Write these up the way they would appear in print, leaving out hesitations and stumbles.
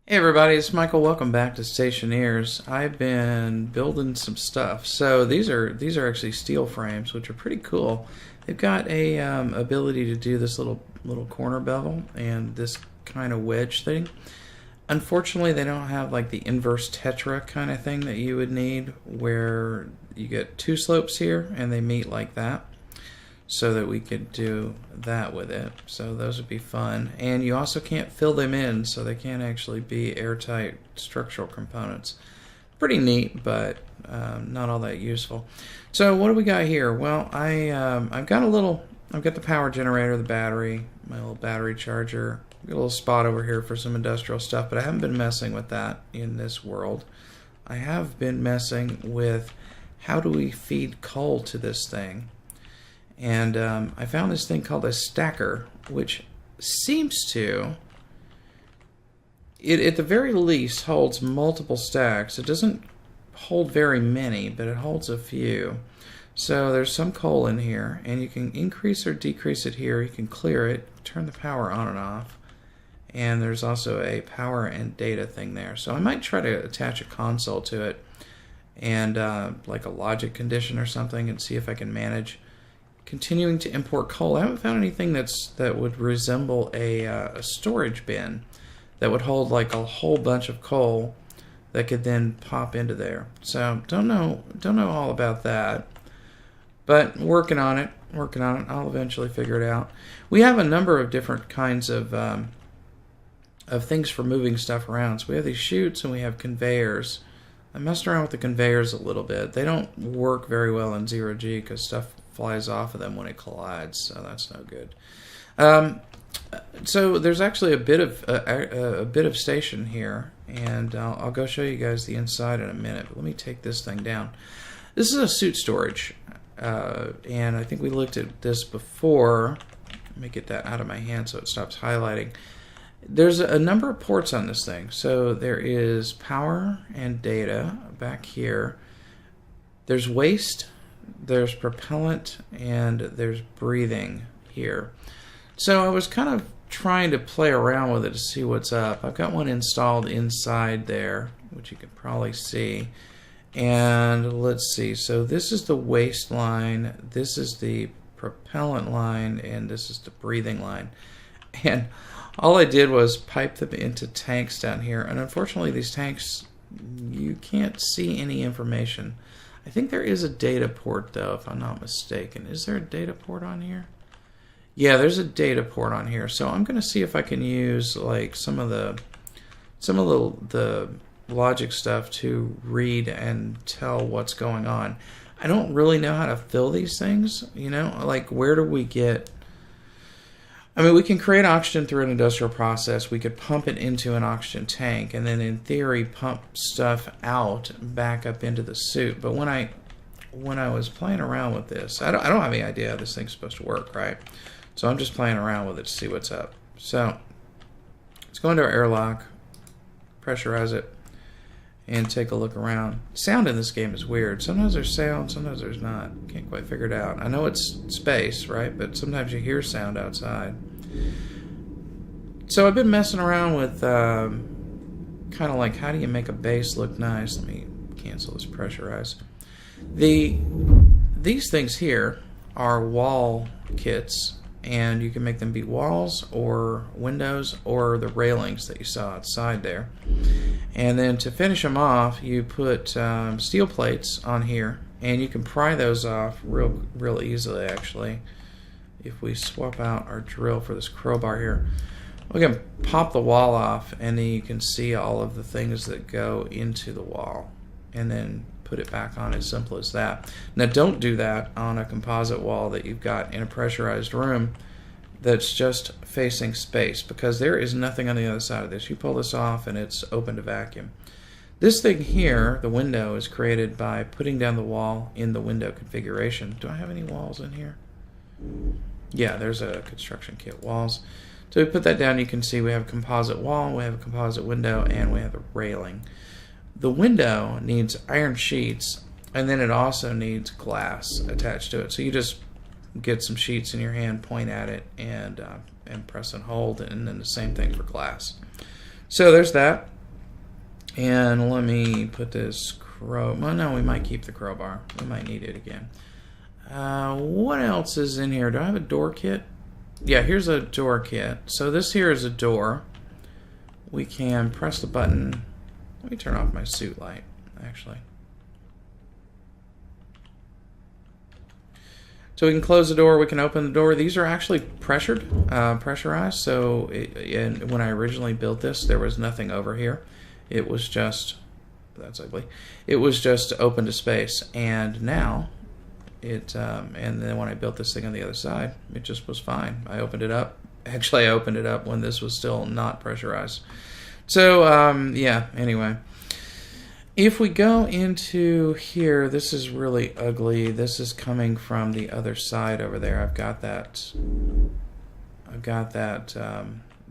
Hey everybody, it's Michael. Welcome back to Stationeers. I've been building some stuff. So these are actually steel frames, which are pretty cool. They've got a ability to do this little corner bevel and this kind of wedge thing. Unfortunately, they don't have like the inverse tetra kind of thing that you would need, where you get two slopes here and they meet like that, so that we could do that with it. So those would be fun. And you also can't fill them in, so they can't actually be airtight structural components. Pretty neat, but not all that useful. So what do we got here? Well, I've got the power generator, the battery, my little battery charger. I've got a little spot over here for some industrial stuff, but I haven't been messing with that in this world. I have been messing with how do we feed coal to this thing. And I found this thing called a stacker, which seems to, at the very least, holds multiple stacks. It doesn't hold very many, but it holds a few. So there's some coal in here, and you can increase or decrease it here. You can clear it, turn the power on and off. And there's also a power and data thing there. So I might try to attach a console to it, and like a logic condition or something, and see if I can manage continuing to import coal. I haven't found anything that would resemble a storage bin that would hold like a whole bunch of coal that could then pop into there. So don't know all about that, but working on it. I'll eventually figure it out. We have a number of different kinds of things for moving stuff around. So we have these chutes and we have conveyors. I messed around with the conveyors a little bit. They don't work very well in 0G because stuff flies off of them when it collides, so that's no good. So there's actually a bit of station here, and I'll go show you guys the inside in a minute. But let me take this thing down. This is a suit storage, and I think we looked at this before. Let me get that out of my hand so it stops highlighting. There's a number of ports on this thing. So there is power and data back here. There's waste, there's propellant, and there's breathing here. So I was kind of trying to play around with it to see what's up. I've got one installed inside there, which you can probably see. And let's see, so this is the waste line, this is the propellant line, and this is the breathing line. And all I did was pipe them into tanks down here, and unfortunately these tanks, you can't see any information. I think there is a data port though, if I'm not mistaken. Is there a data port on here? Yeah, there's a data port on here. So I'm going to see if I can use like some of the logic stuff to read and tell what's going on. I don't really know how to fill these things, you know, like where do we get... I mean, we can create oxygen through an industrial process. We could pump it into an oxygen tank and then in theory pump stuff out back up into the suit. But when I was playing around with this, I don't have any idea how this thing's supposed to work, right? So I'm just playing around with it to see what's up. So let's go into our airlock, pressurize it, and take a look around. Sound in this game is weird. Sometimes there's sound, sometimes there's not. Can't quite figure it out. I know it's space, right? But sometimes you hear sound outside. So I've been messing around with kind of like how do you make a base look nice. Let me cancel this pressurize. These things here are wall kits, and you can make them be walls or windows or the railings that you saw outside there. And then to finish them off, you put steel plates on here, and you can pry those off real easily actually. If we swap out our drill for this crowbar here, we can pop the wall off, and then you can see all of the things that go into the wall, and then put it back on, as simple as that. Now don't do that on a composite wall that you've got in a pressurized room that's just facing space, because there is nothing on the other side of this. You pull this off and it's open to vacuum. This thing here, the window, is created by putting down the wall in the window configuration. Do I have any walls in here? Yeah, there's a construction kit walls. So we put that down, you can see we have a composite wall, we have a composite window, and we have a railing. The window needs iron sheets, and then it also needs glass attached to it. So you just get some sheets in your hand, point at it, and press and hold, and then the same thing for glass. So there's that. And let me put this crow. Well, no, we might keep the crowbar. We might need it again. What else is in here? Do I have a door kit? Yeah, here's a door kit. So this here is a door. We can press the button. Let me turn off my suit light, actually. So we can close the door, we can open the door. These are actually pressurized. So when I originally built this, there was nothing over here. It was just, that's ugly. It was just open to space. And now, and then when I built this thing on the other side, it just was fine. I opened it up. Actually, I opened it up when this was still not pressurized. So, yeah, anyway. If we go into here, this is really ugly. This is coming from the other side over there. I've got that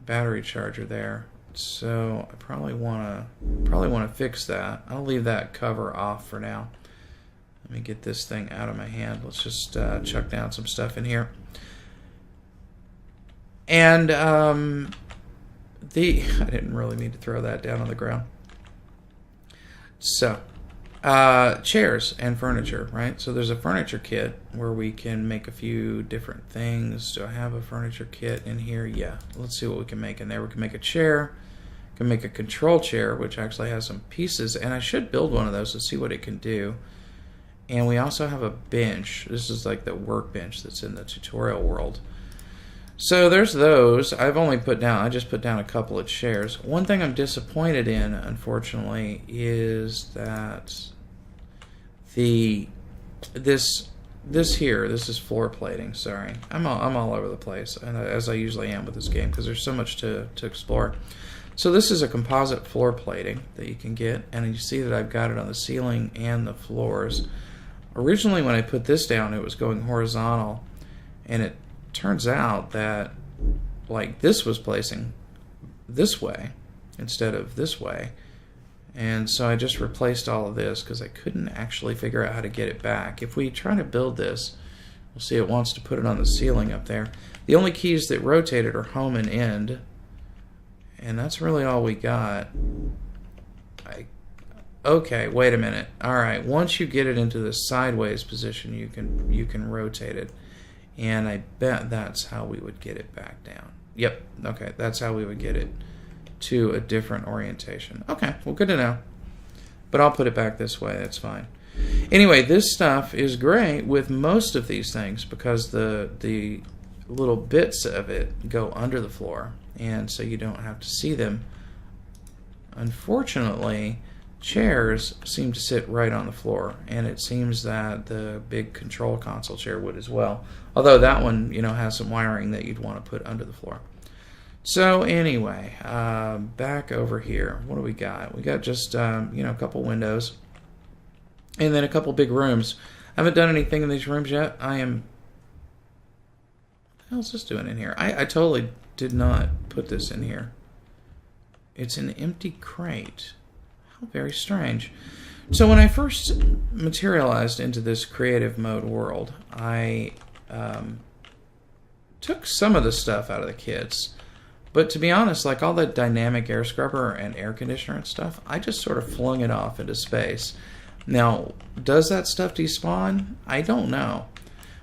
battery charger there. So I probably want to fix that. I'll leave that cover off for now. Let me get this thing out of my hand. Let's just chuck down some stuff in here. And I didn't really mean to throw that down on the ground. So, chairs and furniture, right? So there's a furniture kit where we can make a few different things. Do I have a furniture kit in here? Yeah. Let's see what we can make in there. We can make a chair. We can make a control chair, which actually has some pieces. And I should build one of those to see what it can do. And we also have a bench. This is like the workbench that's in the tutorial world. So there's those. I just put down a couple of chairs. One thing I'm disappointed in, unfortunately, is that this is floor plating. Sorry, I'm all over the place, and as I usually am with this game because there's so much to explore. So this is a composite floor plating that you can get, and you see that I've got it on the ceiling and the floors. Originally, when I put this down, it was going horizontal, and it turns out that like this was placing this way instead of this way, and so I just replaced all of this because I couldn't actually figure out how to get it back. If we try to build this, we'll see it wants to put it on the ceiling up there. The only keys that rotate it are home and end, and that's really all we got. Okay, wait a minute. Alright, once you get it into the sideways position, you can rotate it. And I bet that's how we would get it back down. Yep, okay, that's how we would get it to a different orientation. Okay, well, good to know. But I'll put it back this way, that's fine. Anyway, this stuff is great with most of these things because the little bits of it go under the floor, and so you don't have to see them. Unfortunately, chairs seem to sit right on the floor, and it seems that the big control console chair would as well. Although that one, has some wiring that you'd want to put under the floor. So anyway, back over here, what do we got? We got just a couple windows, and then a couple big rooms. I haven't done anything in these rooms yet. What the hell's this doing in here? I totally did not put this in here. It's an empty crate. Very strange. So when I first materialized into this creative mode world, I took some of the stuff out of the kits, but to be honest, like all the dynamic air scrubber and air conditioner and stuff, I just sort of flung it off into space. Now, does that stuff despawn? I don't know.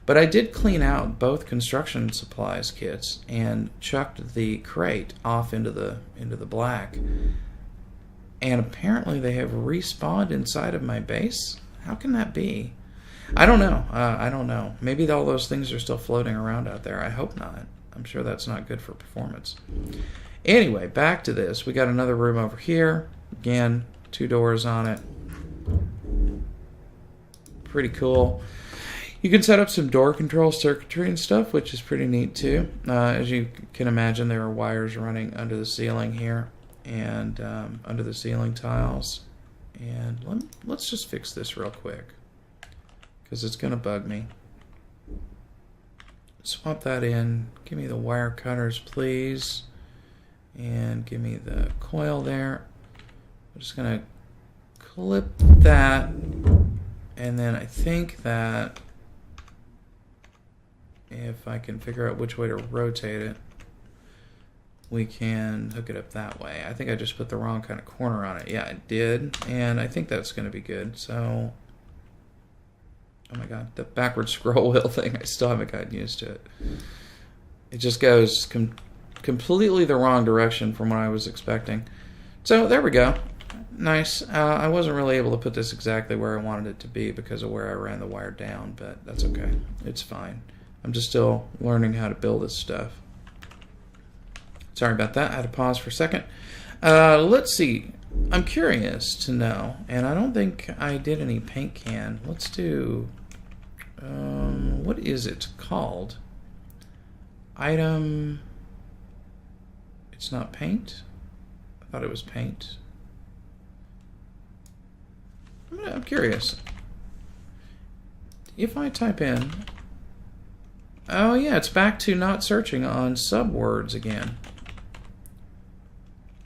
But I did clean out both construction supplies kits and chucked the crate off into the black. And apparently they have respawned inside of my base? How can that be? I don't know. I don't know. Maybe all those things are still floating around out there. I hope not. I'm sure that's not good for performance. Anyway, back to this. We got another room over here. Again, 2 doors on it. Pretty cool. You can set up some door control circuitry and stuff, which is pretty neat too. As you can imagine, there are wires running under the ceiling here and under the ceiling tiles. And let's just fix this real quick because it's going to bug me. Swap that in. Give me the wire cutters, please. And give me the coil there. I'm just going to clip that. And then I think that if I can figure out which way to rotate it. we can hook it up that way. I think I just put the wrong kind of corner on it. Yeah, I did, and I think that's going to be good. So, oh my god, the backward scroll wheel thing, I still haven't gotten used to it. It just goes completely the wrong direction from what I was expecting. So there we go. Nice. I wasn't really able to put this exactly where I wanted it to be because of where I ran the wire down, but that's okay. It's fine. I'm just still learning how to build this stuff. Sorry about that. I had to pause for a second. Let's see. I'm curious to know, and I don't think I did any paint can. Let's do... what is it called? Item... It's not paint? I thought it was paint. I'm curious. If I type in... Oh yeah, it's back to not searching on subwords again.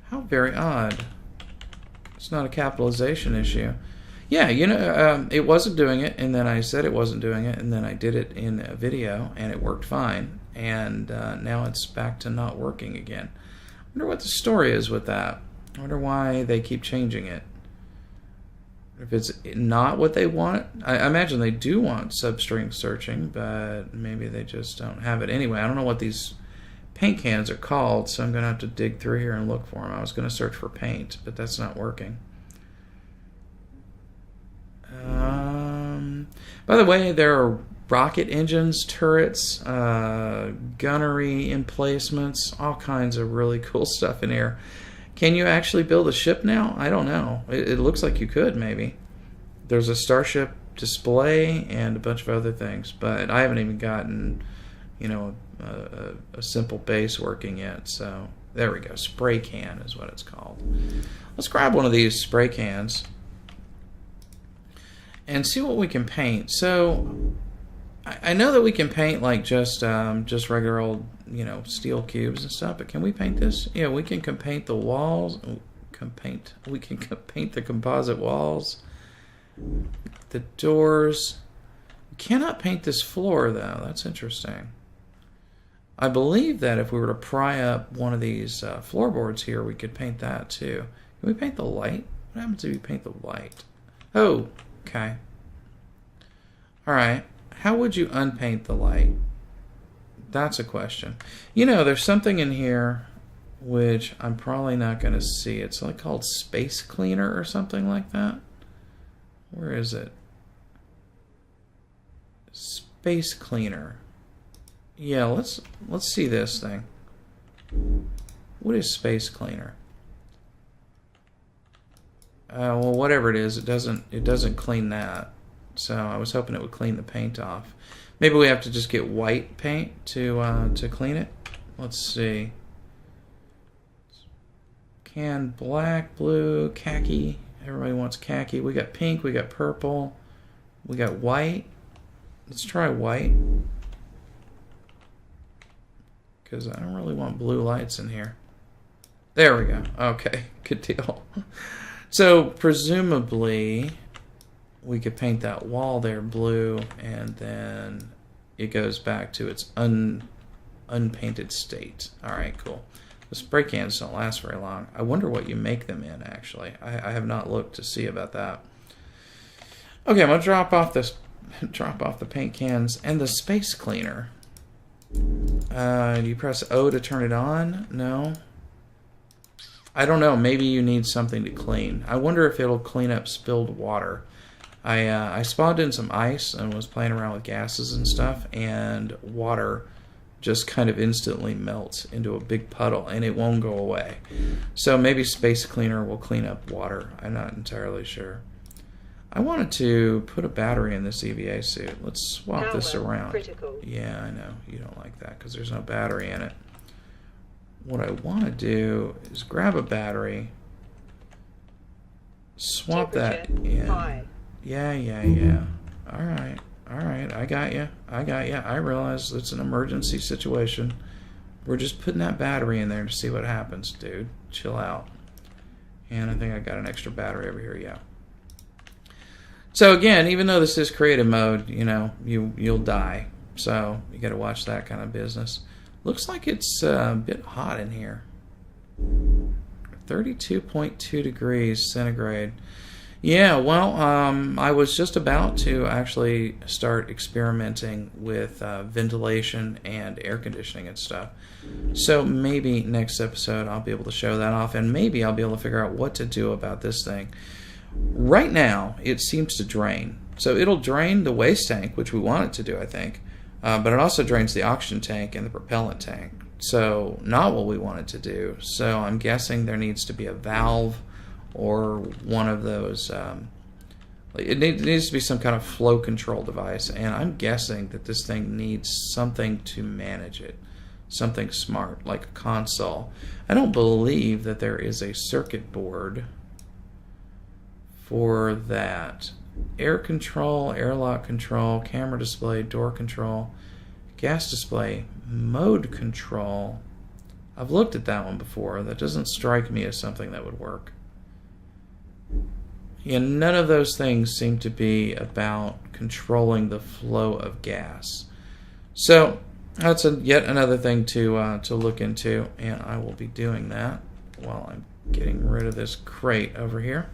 How very odd. It's not a capitalization issue. Yeah, you know, it wasn't doing it, and then I said it wasn't doing it, and then I did it in a video, and it worked fine. And now it's back to not working again. I wonder what the story is with that. I wonder why they keep changing it. If it's not what they want, I imagine they do want substring searching, but maybe they just don't have it. Anyway, I don't know what these paint cans are called, so I'm going to have to dig through here and look for them. I was going to search for paint, but that's not working. By the way, there are rocket engines, turrets, gunnery emplacements, all kinds of really cool stuff in here. Can you actually build a ship now? I don't know. It looks like you could, maybe. There's a starship display and a bunch of other things, but I haven't even gotten, you know, a simple base working yet. So there we go. Spray can is what it's called. Let's grab one of these spray cans and see what we can paint. So I know that we can paint like just regular old, you know, steel cubes and stuff, but can we paint this? Yeah, we can paint the walls. We can paint the composite walls, the doors. We cannot paint this floor though. That's interesting. I believe that if we were to pry up one of these floorboards here, we could paint that too. Can we paint the light? What happens if we paint the light? Oh, okay. All right. How would you unpaint the light? That's a question. You know, there's something in here which I'm probably not going to see. It's like called Space Cleaner or something like that. Where is it? Space Cleaner. Yeah, let's see this thing. What is Space Cleaner? Well, whatever it is, it doesn't clean that. So I was hoping it would clean the paint off. Maybe we have to just get white paint to clean it. Let's see. Can black, blue, khaki. Everybody wants khaki. We got pink. We got purple. We got white. Let's try white. Because I don't really want blue lights in here. There we go. Okay, good deal. So presumably we could paint that wall there blue, and then it goes back to its unpainted state. All right, cool. The spray cans don't last very long. I wonder what you make them in, actually. I have not looked to see about that. Okay, I'm gonna drop off the paint cans and the space cleaner. Do you press O to turn it on? No. I don't know. Maybe you need something to clean. I wonder if it'll clean up spilled water. I spawned in some ice and was playing around with gases and stuff, and water just kind of instantly melts into a big puddle, and it won't go away. So maybe Space Cleaner will clean up water. I'm not entirely sure. I wanted to put a battery in this EVA suit. Let's swap this around. Critical. Yeah, I know. You don't like that because there's no battery in it. What I want to do is grab a battery, swap that in. High. Yeah. All right. I got you. I realize it's an emergency situation. We're just putting that battery in there to see what happens, dude. Chill out. And I think I got an extra battery over here. Yeah. So again, even though this is creative mode, you know, you'll die. So you got to watch that kind of business. Looks like it's a bit hot in here. 32.2 degrees centigrade. Yeah, well, I was just about to actually start experimenting with ventilation and air conditioning and stuff. So maybe next episode I'll be able to show that off, and maybe I'll be able to figure out what to do about this thing. Right now, it seems to drain. So it'll drain the waste tank, which we want it to do, I think. But it also drains the oxygen tank and the propellant tank. So not what we want it to do. So I'm guessing there needs to be a valve or one of those. It needs to be some kind of flow control device. And I'm guessing that this thing needs something to manage it. Something smart, like a console. I don't believe that there is a circuit board for that. Air control, airlock control, camera display, door control, gas display, mode control. I've looked at that one before. That doesn't strike me as something that would work. Yeah, none of those things seem to be about controlling the flow of gas. So that's yet another thing to look into, and I will be doing that while I'm getting rid of this crate over here.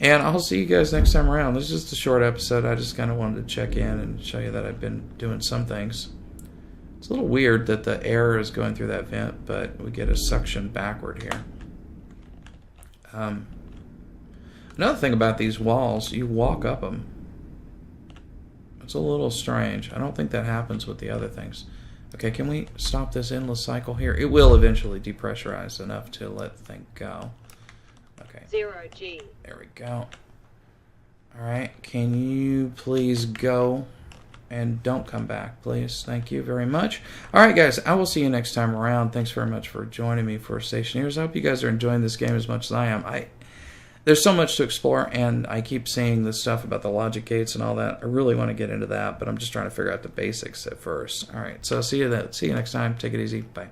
And I'll see you guys next time around. This is just a short episode. I just kind of wanted to check in and show you that I've been doing some things. It's a little weird that the air is going through that vent, but we get a suction backward here. Another thing about these walls, you walk up them. It's a little strange. I don't think that happens with the other things. Okay, can we stop this endless cycle here? It will eventually depressurize enough to let the thing go. Okay. 0G. There we go. Alright, can you please go and don't come back, please? Thank you very much. Alright, guys, I will see you next time around. Thanks very much for joining me for Stationeers. I hope you guys are enjoying this game as much as I am. There's so much to explore, and I keep seeing this stuff about the logic gates and all that. I really want to get into that, but I'm just trying to figure out the basics at first. Alright, so see you next time. Take it easy. Bye.